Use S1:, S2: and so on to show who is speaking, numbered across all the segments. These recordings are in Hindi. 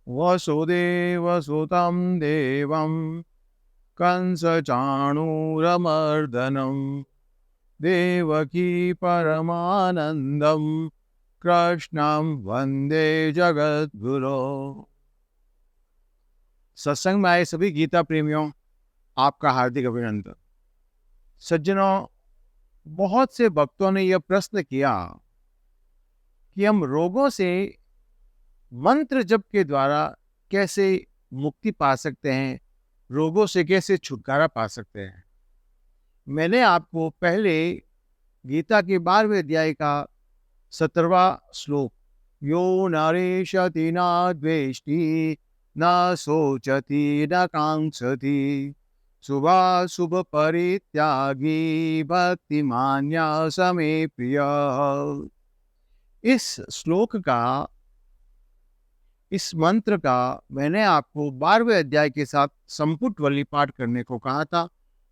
S1: वसुदेवसुतं देवं कंसचाणूरमर्दनं देवकी परमानंदम कृष्णं वंदे जगद्गुरो। सत्संग में आए सभी गीता प्रेमियों, आपका हार्दिक अभिनंदन। सज्जनों, बहुत से भक्तों ने यह प्रश्न किया कि हम रोगों से मंत्र जप के द्वारा कैसे मुक्ति पा सकते हैं, रोगों से कैसे छुटकारा पा सकते हैं। मैंने आपको पहले गीता के 12वें अध्याय का 17वां श्लोक, यो नरेशति न द्वेष्टि न शोचति न कांक्षति शुभाशुभ परित्यागी भक्तिमान्या समे प्रिय, इस श्लोक का, इस मंत्र का मैंने आपको 12वें अध्याय के साथ संपुट वली पाठ करने को कहा था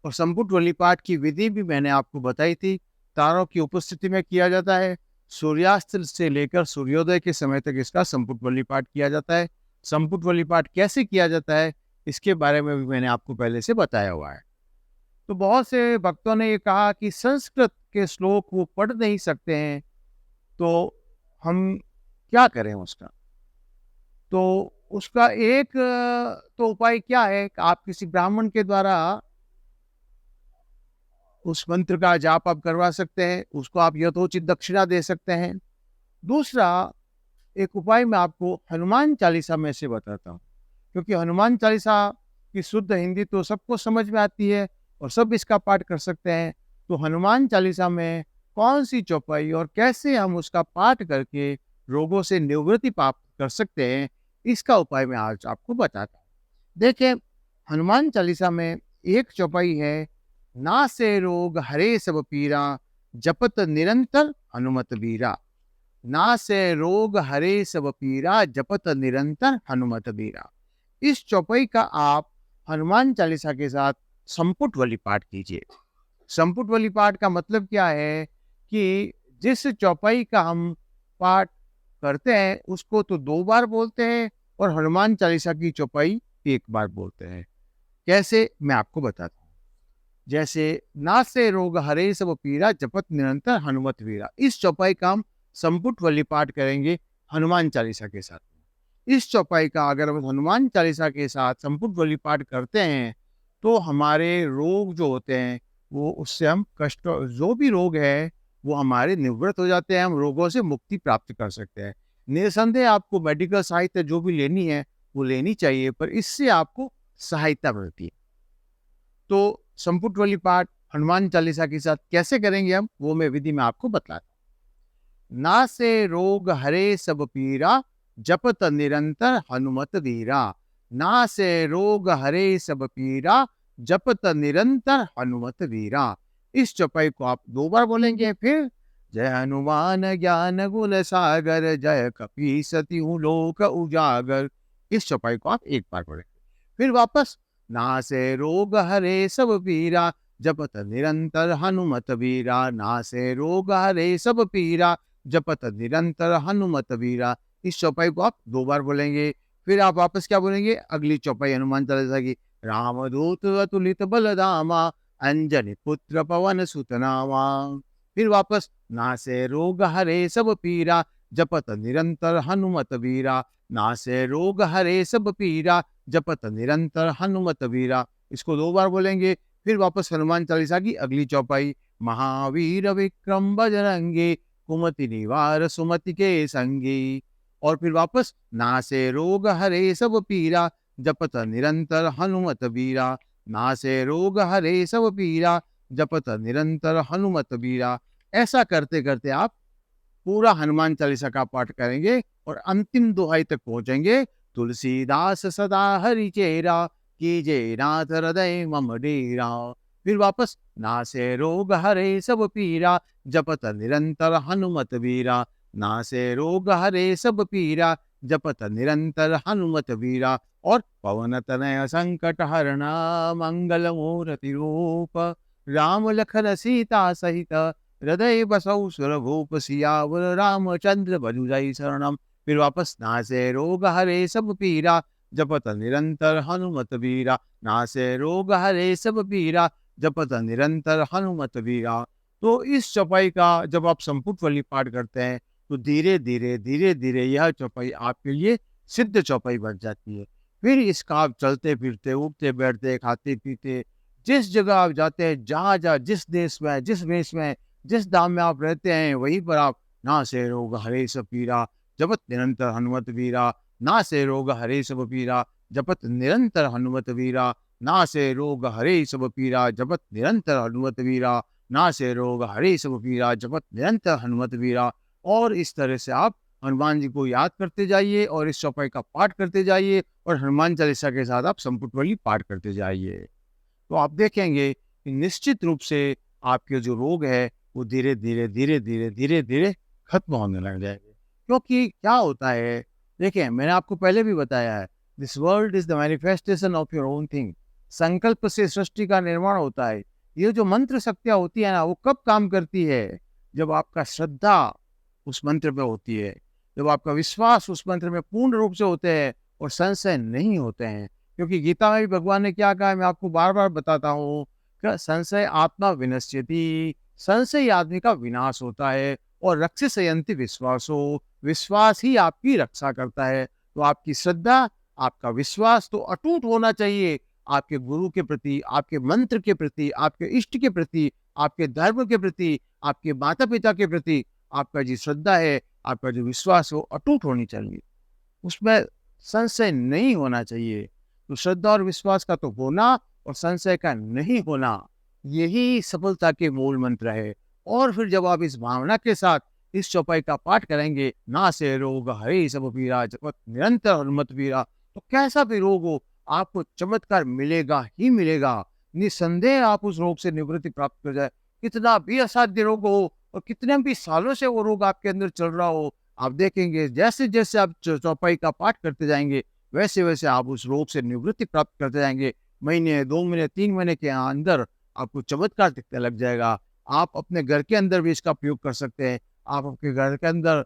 S1: और संपुट वली पाठ की विधि भी मैंने आपको बताई थी। तारों की उपस्थिति में किया जाता है। सूर्यास्त से लेकर सूर्योदय के समय तक इसका संपुट वली पाठ किया जाता है। संपुट वली पाठ कैसे किया जाता है इसके बारे में भी मैंने आपको पहले से बताया हुआ है। तो बहुत से भक्तों ने ये कहा कि संस्कृत के श्लोक वो पढ़ नहीं सकते हैं, तो हम क्या करें उसका। तो उसका एक तो उपाय क्या है कि आप किसी ब्राह्मण के द्वारा उस मंत्र का जाप आप करवा सकते हैं, उसको आप यथोचित दक्षिणा दे सकते हैं। दूसरा एक उपाय मैं आपको हनुमान चालीसा में से बताता हूँ, क्योंकि हनुमान चालीसा की शुद्ध हिंदी तो सबको समझ में आती है और सब इसका पाठ कर सकते हैं। तो हनुमान चालीसा में कौन सी चौपाई और कैसे हम उसका पाठ करके रोगों से निवृत्ति प्राप्त कर सकते हैं, इसका उपाय मैं आज आपको बताता हूँ। देखिए, हनुमान चालीसा में एक चौपाई है, नासे रोग हरे सब पीरा जपत निरंतर हनुमत बीरा। नासे रोग हरे सब पीरा जपत निरंतर हनुमत बीरा। इस चौपाई का आप हनुमान चालीसा के साथ संपुट वली पाठ कीजिए। संपुट वली पाठ का मतलब क्या है कि जिस चौपाई का हम पाठ करते हैं उसको तो 2 बार बोलते हैं और हनुमान चालीसा की चौपाई 1 बार बोलते हैं। कैसे, मैं आपको बताता हूँ। जैसे नासे रोग हरे सब पीरा जपत निरंतर हनुमत वीरा, इस चौपाई का हम संपुट वली पाठ करेंगे हनुमान चालीसा के साथ। इस चौपाई का अगर हम हनुमान चालीसा के साथ संपुट वली पाठ करते हैं तो हमारे रोग जो होते हैं वो, उससे हम कष्ट, जो भी रोग है वो हमारे निवृत्त हो जाते हैं, हम रोगों से मुक्ति प्राप्त कर सकते हैं। निसंदेह आपको मेडिकल सहायता जो भी लेनी है वो लेनी चाहिए, पर इससे आपको सहायता मिलती है। तो संपुट वली पाठ हनुमान चालीसा के साथ कैसे करेंगे हम, वो मैं विधि में आपको बतलाता हूँ। नासे रोग हरे सब पीरा जपत निरंतर हनुमत वीरा। नासे रोग हरे सब पीरा जपत निरंतर हनुमत वीरा। इस चौपाई को आप 2 बार बोलेंगे। फिर जय हनुमान ज्ञान गुण सागर जय कपी सती लोक उजागर, इस चौपाई को आप 1 बार बोलेंगे। फिर वापस नासे रोग हरे सब पीरा जपत निरंतर हनुमत वीरा। नासे रोग हरे सब पीरा जपत निरंतर हनुमत वीरा, इस चौपाई को आप 2 बार बोलेंगे। फिर आप वापस क्या बोलेंगे, अगली चौपाई हनुमान चालीसा की, रामदूत अतुलित बलधामा अंजनी पुत्र पवन सुत नामा। फिर वापस नासे रोग हरे सब पीरा जपत निरंतर हनुमत वीरा। नासे रोग हरे सब पीरा जपत निरंतर हनुमत वीरा, इसको 2 बार बोलेंगे। फिर वापस हनुमान चालीसा की अगली चौपाई, महावीर विक्रम बजरंगी कुमति निवार सुमति के संगी। और फिर वापस नासे रोग हरे सब पीरा जपत निरंतर हनुमत वीरा। नासे रोग हरे सब पीरा जपत निरंतर हनुमत वीरा। ऐसा करते करते आप पूरा हनुमान चालीसा का पाठ करेंगे और अंतिम दोहाई तक पहुंचेंगे, तुलसीदास सदा हरि चेरा कीजे नाथ हृदय मम डेरा। फिर वापस नासे रोग हरे सब पीरा जपत निरंतर हनुमत वीरा। नासे रोग हरे सब पीरा जपत निरंतर हनुमत वीरा। और पवन तनय संकट हरणा मंगल मूर्ति रूप राम लखन सीता सहित हृदय बसौ सुरभूप सियावर रामचंद्र भजुजय शरणम, फिर वापस नासे रोग हरे सब पीरा, जपत निरंतर हनुमत वीरा। नासे रोग हरे सब पीरा, जपत निरंतर हनुमत वीरा। तो इस चौपाई का जब आप संपुट वाली पाठ करते हैं, तो धीरे-धीरे यह चौपाई आपके लिए सिद्ध चौपाई बन जाती है। फिर इसका आप चलते-फिरते, उठते-बैठते, खाते-पीते, जिस जगह आप जाते हैं, जहाँ-जहाँ, जिस देश में, जिस वेश में, जिस धाम में आप रहते हैं, वहीं पर आप नासे रोग हरे सब पीरा, जपत निरंतर हनुमत वीरा। नासे रोग हरे सब पीरा, जपत निरंतर हनुमत वीरा। नासे रोग हरे सब पीरा, जपत निरंतर हनुमत वीरा। नासे रोग हरे सब पीरा, जपत निरंतर हनुमत वीरा। और इस तरह से आप हनुमान जी को याद करते जाइए और इस चौपाई का पाठ करते जाइए और हनुमान चालीसा के साथ आप संपुटवली पाठ करते जाइए। तो आप देखेंगे कि निश्चित रूप से आपके जो रोग है वो धीरे-धीरे खत्म होने लग जाएँगे। क्योंकि क्या होता है, देखिए मैंने आपको पहले भी बताया है, this world is the manifestation of your own thing. संकल्प से सृष्टि का निर्माण होता है। ये जो मंत्र शक्तियाँ होती है ना, वो कब काम करती है? जब आपका श्रद्धा उस मंत्र में होती है, जब आपका विश्वास उस मंत्र में पूर्ण रूप से होते हैं और संशय नहीं होते हैं। क्योंकि गीता में भी भगवान ने क्या कहा है, मैं आपको बार-बार बताता हूँ कि संशय आत्मा विनश्यति, संशय आदमी का विनाश होता है और रक्षयन्ति विश्वासो, विश्वास ही आपकी रक्षा करता है। तो आपकी श्रद्धा, आपका विश्वास तो अटूट होना चाहिए आपके गुरु के प्रति, आपके मंत्र के प्रति, आपके इष्ट के प्रति, आपके धर्म के प्रति, आपके माता-पिता के प्रति। आपका जो श्रद्धा है, आपका जो विश्वास है, वो अटूट होनी चाहिए। उसमें संशय नहीं होना चाहिए। तो श्रद्धा और विश्वास का तो होना और संशय का नहीं होना, यही सफलता के मूल मंत्र है। और फिर जब आप इस भावना के साथ इस चौपाई का पाठ करेंगे, नासे रोग हरे सब पीरा, जपत निरंतर हनुमत वीरा, तो कैसा भी रोग हो, आपको चमत्कार मिलेगा ही मिलेगा। निसंदेह आप उस रोग से निवृत्ति प्राप्त कर जाए। कितना भी असाध्य रोग हो और कितने भी सालों से वो रोग आपके अंदर चल रहा हो, आप देखेंगे जैसे-जैसे आप चौपाई का पाठ करते जाएँगे, वैसे-वैसे आप उस रोग से निवृत्ति प्राप्त करते जाएँगे। महीने, 2 महीने, 3 महीने के अंदर आपको चमत्कार दिखने लग जाएगा। आप अपने घर के अंदर भी इसका प्रयोग कर सकते हैं। आप आपके घर के अंदर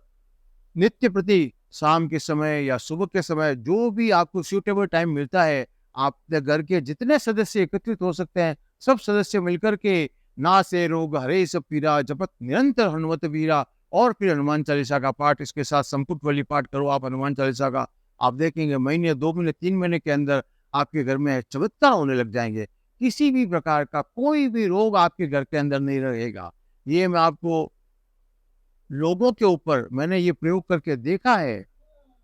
S1: नित्य प्रति शाम के समय या सुबह के समय जो भी आपको सूटेबल टाइम मिलता है, आप अपने घर के जितने सदस्य एकत्रित हो सकते हैं, सब सदस्य मिलकर के नासे रोग हरे सब पीरा, जपत निरंतर हनुमत वीरा। और फिर हनुमान चालीसा का पाठ, इसके साथ संपुटवली पाठ करो आप हनुमान चालीसा का। आप देखेंगे महीने, 2 महीने, 3 महीने के अंदर आपके घर में चमत्कार होने लग जाएँगे। किसी भी प्रकार का कोई भी रोग आपके घर के अंदर नहीं रहेगा। ये मैं आपको लोगों के ऊपर मैंने ये प्रयोग करके देखा है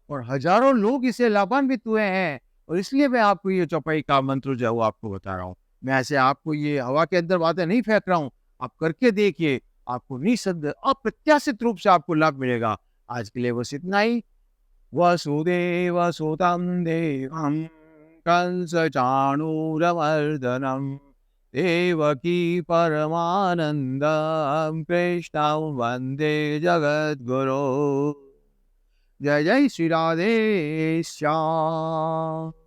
S1: और हज़ारों लोग इससे लाभान्वित हुए हैं और इसलिए मैं आपको ये चौपाई का मंत्र जो है वो आपको बता रहा हूँ। मैं ऐसे आपको ये हवा के अंदर बातें नहीं फेंक रहा हूँ, आप करके देखिए, आपको निःसंदेह अप्रत्याशित रूप से आपको लाभ मिलेगा। आज के लिए बस इतना ही। वसुदेवसुतं देवं कंसचाणूरमर्दनं देवकी परमानन्दं कृष्णं वन्दे जगद्गुरो। जय जय श्री राधे श्याम।